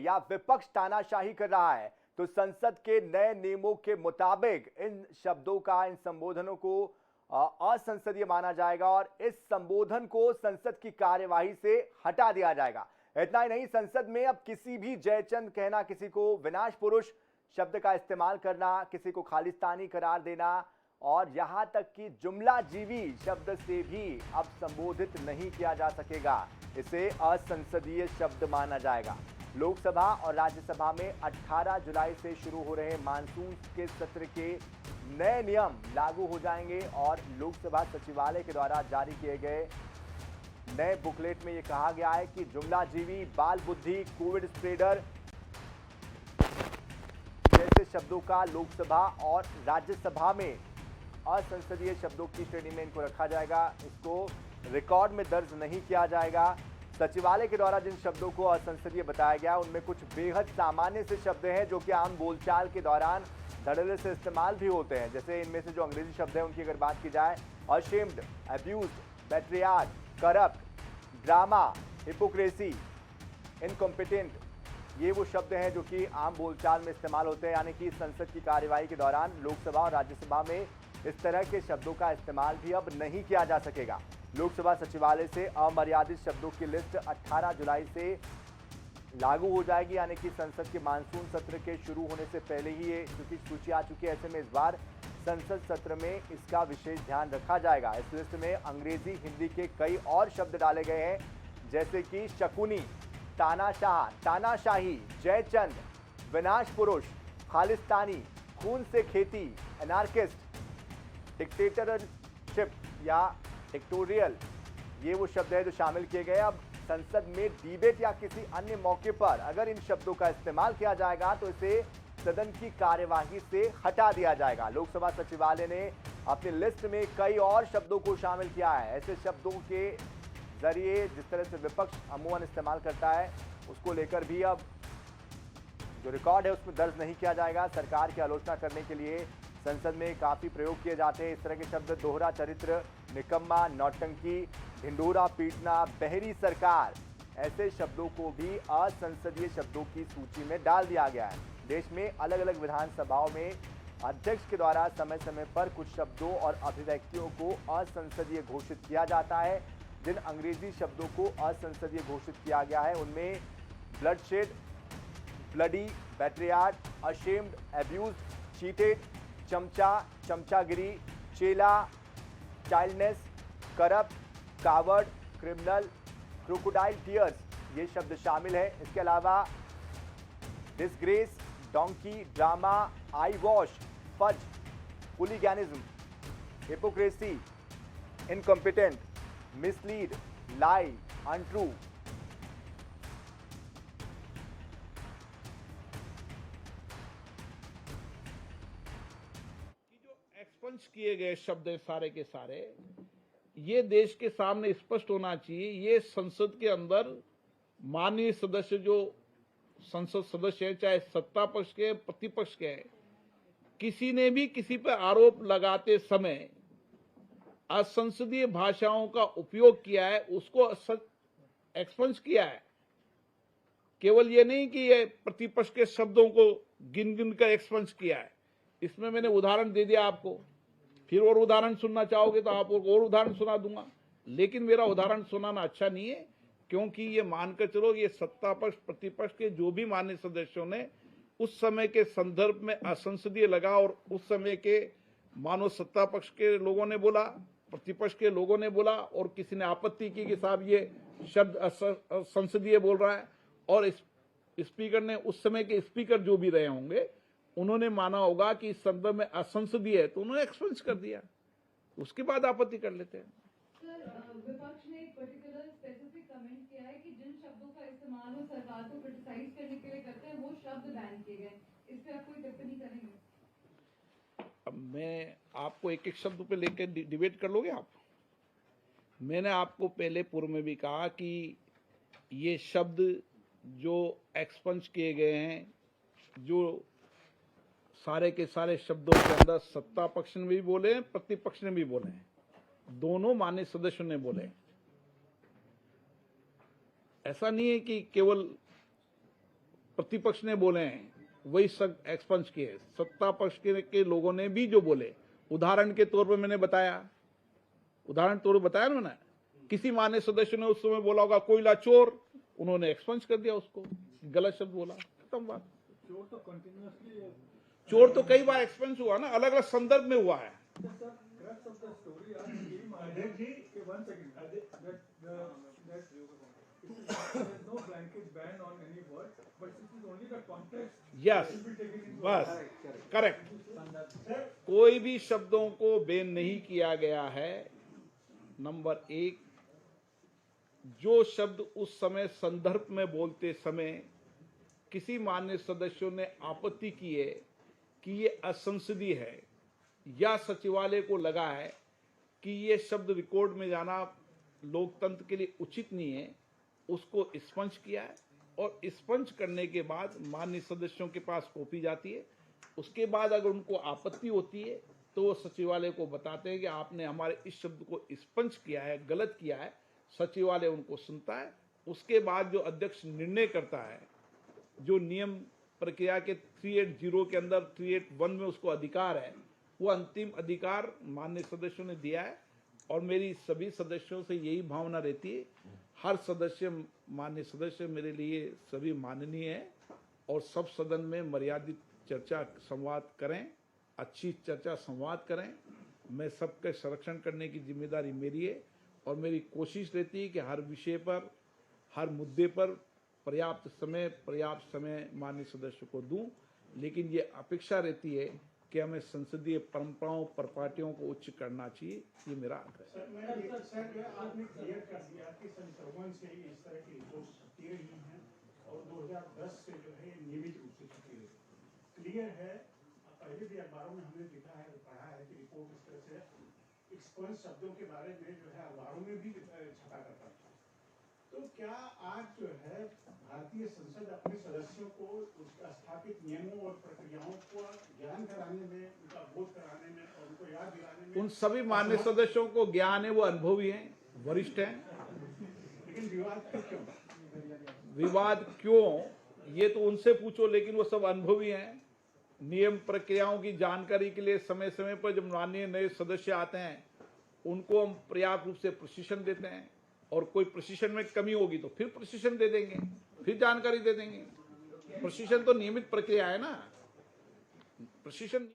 या विपक्ष तानाशाही कर रहा है, तो संसद के नए नियमों के मुताबिक इन शब्दों का, इन संबोधनों को असंसदीय माना जाएगा और इस संबोधन को संसद की कार्यवाही से हटा दिया जाएगा। इतना ही नहीं, संसद में अब किसी भी जयचंद कहना, किसी को विनाश पुरुष शब्द का इस्तेमाल करना, किसी को खालिस्तानी करार देना और यहां तक कि जुमला जीवी शब्द से भी अब संबोधित नहीं किया जा सकेगा। इसे असंसदीय शब्द माना जाएगा। लोकसभा और राज्यसभा में 18 जुलाई से शुरू हो रहे मानसून के सत्र के नए नियम लागू हो जाएंगे और लोकसभा सचिवालय के द्वारा जारी किए गए नए बुकलेट में यह कहा गया है कि जुमलाजीवी, बाल बुद्धि, कोविड स्प्रेडर जैसे शब्दों का लोकसभा और राज्यसभा में असंसदीय शब्दों की श्रेणी में इनको रखा जाएगा। इसको रिकॉर्ड में दर्ज नहीं किया जाएगा। सचिवालय के द्वारा जिन शब्दों को असंसदीय बताया गया उनमें कुछ बेहद सामान्य से शब्द हैं जो कि आम बोलचाल के दौरान धड़ल्ले से इस्तेमाल भी होते हैं। जैसे इनमें से जो अंग्रेजी शब्द हैं उनकी अगर बात की जाए, ashamed, abused, patriarch, corrupt, drama, hypocrisy, incompetent, ये वो शब्द हैं जो कि आम बोलचाल में इस्तेमाल होते हैं। यानी कि संसद की कार्यवाही के दौरान लोकसभा और राज्यसभा में इस तरह के शब्दों का इस्तेमाल भी अब नहीं किया जा सकेगा। लोकसभा सचिवालय से अमर्यादित शब्दों की लिस्ट 18 जुलाई से लागू हो जाएगी। यानी कि संसद के मानसून सत्र के शुरू होने से पहले ही ये क्योंकि सूची आ चुकी है, ऐसे में इस बार संसद सत्र में इसका विशेष ध्यान रखा जाएगा। इस लिस्ट में अंग्रेजी, हिंदी के कई और शब्द डाले गए हैं, जैसे कि शकुनी, तानाशाह, तानाशाही, जयचंद, विनाश पुरुष, खालिस्तानी, खून से खेती, एनार्किस्ट, डिक्टेटरशिप या डिक्टोरियल, ये वो शब्द है जो शामिल किए गए। अब संसद में डिबेट या किसी अन्य मौके पर अगर इन शब्दों का इस्तेमाल किया जाएगा तो इसे सदन की कार्यवाही से हटा दिया जाएगा। लोकसभा सचिवालय ने अपनी लिस्ट में कई और शब्दों को शामिल किया है। ऐसे शब्दों के जरिए जिस तरह से विपक्ष अमूमन इस्तेमाल करता है उसको लेकर भी अब जो रिकॉर्ड है उसमें दर्ज नहीं किया जाएगा। सरकार की आलोचना करने के लिए संसद में काफी प्रयोग किए जाते हैं इस तरह के शब्द, दोहरा चरित्र, निकम्मा, नौटंकी, ढिंढोरा पीटना, बहरी सरकार, ऐसे शब्दों को भी असंसदीय शब्दों की सूची में डाल दिया गया है। देश में अलग अलग विधानसभाओं में अध्यक्ष के द्वारा समय समय पर कुछ शब्दों और अभिव्यक्तियों को असंसदीय घोषित किया जाता है। जिन अंग्रेजी शब्दों को असंसदीय घोषित किया गया है उनमें bloodshed, bloody, patriarch, ashamed, abused, cheated, चमचा, चमचागिरी, चेला, childness, corrupt, coward, criminal, crocodile tears, ये शब्द शामिल है। इसके अलावा disgrace, donkey, drama, eye wash, fudge, hooliganism, hypocrisy, incompetent, mislead, lie, untrue. Expunge किए गए शब्द सारे के सारे, ये देश के सामने स्पष्ट होना चाहिए। ये संसद के अंदर माननीय सदस्य जो संसद सदस्य है, चाहे सत्ता पक्ष के प्रतिपक्ष के, किसी ने भी किसी पर आरोप लगाते समय असंसदीय भाषाओं का उपयोग किया है, उसको एक्सपंज किया है। केवल ये नहीं कि ये प्रतिपक्ष के शब्दों को गिन गिन कर एक्सपंज किया है। इसमें मैंने उदाहरण दे दिया आपको, फिर और उदाहरण सुनना चाहोगे तो आपको और उदाहरण सुना दूंगा, लेकिन मेरा उदाहरण सुनाना अच्छा नहीं है, क्योंकि ये मानकर चलो ये सत्ता पक्ष प्रतिपक्ष के जो भी मान्य सदस्यों ने उस समय के संदर्भ में असंसदीय लगा और उस समय के मानो सत्ता पक्ष के लोगों ने बोला, प्रतिपक्ष के लोगों ने बोला और किसी ने आपत्ति की कि साहब ये शब्द असंसदीय बोल रहा है, और स्पीकर ने, उस समय के स्पीकर जो भी रहे होंगे, उन्होंने माना होगा कि इस संदर्भ में असंसदीय है तो उन्होंने एक्सपेंस कर दिया, उसके बाद आपत्ति कर लेते हैं। विपक्ष ने एक पर्टिकुलर स्पेसिफिक कमेंट किया है कि जिन शब्दों का इस्तेमाल वो सरकार को क्रिटिसाइज करने के लिए करते हैं वो शब्द बैन किए गए, इस पे आप कोई टिप्पणी करेंगे? अब मैं आपको एक एक शब्द पे लेकर डिबेट कर लोगे आप? मैंने आपको पहले पूर्व में भी कहा कि ये शब्द जो एक्सपंज किए गए हैं, जो सारे के सारे शब्दों के अंदर सत्ता पक्ष ने भी बोले हैं, प्रतिपक्ष ने भी बोले हैं, दोनों मान्य सदस्यों ने बोले। ऐसा नहीं है कि केवल प्रतिपक्ष ने बोले हैं वही सब एक्सपंज किए, सत्ता पक्ष के लोगों ने भी जो बोले, उदाहरण के तौर पर मैंने बताया, उदाहरण तौर पर बताया ना मैंने, किसी मान्य सदस्य ने उस समय बोला होगा कोयला चोर, उन्होंने एक्सपंज कर दिया उसको, गलत शब्द बोला, खत्म बात। चोर तो कंटिन्यूअसली चोर तो कई बार एक्सपेंस हुआ ना, अलग अलग संदर्भ में हुआ है। यस, बस करेक्ट, कोई भी शब्दों को बैन नहीं किया गया है। नंबर एक, जो शब्द उस समय संदर्भ में बोलते समय किसी मान्य सदस्यों ने आपत्ति की है कि ये असंसदीय है या सचिवालय को लगा है कि ये शब्द रिकॉर्ड में जाना लोकतंत्र के लिए उचित नहीं है, उसको स्पंज किया है और स्पंज करने के बाद मान्य सदस्यों के पास कॉपी जाती है। उसके बाद अगर उनको आपत्ति होती है तो वो सचिवालय को बताते हैं कि आपने हमारे इस शब्द को स्पंज किया है, गलत किया है। सचिवालय उनको सुनता है। उसके बाद जो अध्यक्ष निर्णय करता है, जो नियम प्रक्रिया के 380 के अंदर 381 में उसको अधिकार है, वो अंतिम अधिकार माननीय सदस्यों ने दिया है। और मेरी सभी सदस्यों से यही भावना रहती है, हर सदस्य माननीय सदस्य मेरे लिए सभी माननीय है और सब सदन में मर्यादित चर्चा संवाद करें, अच्छी चर्चा संवाद करें। मैं सबके संरक्षण करने की जिम्मेदारी मेरी है और मेरी कोशिश रहती है कि हर विषय पर, हर मुद्दे पर पर्याप्त समय माननीय सदस्यों को दूं। लेकिन ये अपेक्षा रहती है कि हमें संसदीय परंपराओं परिपाटियों को उच्च करना चाहिए, ये मेरा आग्रह है। सर, आपने क्लियर कर दिया कि संशोधन से ही इस तरह की रिपोर्ट छपती रही हैं और 2010 से जो है नियमित रूप से छपती रही। क्लियर है, पहले भी अखबारों में हमने देखा है, पढ़ा है कि रिपोर्ट इस तरह से एक्सपर्ट शब्दों के बारे में जो है अखबारों में भी छपा करता था। तो क्या आज जो है भारतीय संसद अपने सदस्यों को उसका स्थापित नियमों और प्रक्रियाओं को ज्ञान कराने में, उनका बोध कराने में और उनको याद दिलाने में, उन सभी मान्य सदस्यों को ज्ञान है, वो अनुभवी हैं, वरिष्ठ हैं। लेकिन विवाद क्यों? विवाद क्यों, ये तो उनसे पूछो, लेकिन वो सब अनुभवी हैं। नियम प्रक्रियाओं की जानकारी के लिए समय समय पर जब माननीय नए सदस्य आते हैं उनको हम पर्याप्त रूप से प्रशिक्षण देते हैं और कोई प्रशिक्षण में कमी होगी तो फिर प्रशिक्षण दे देंगे, फिर जानकारी दे देंगे। प्रशिक्षण तो नियमित प्रक्रिया है ना, प्रशिक्षण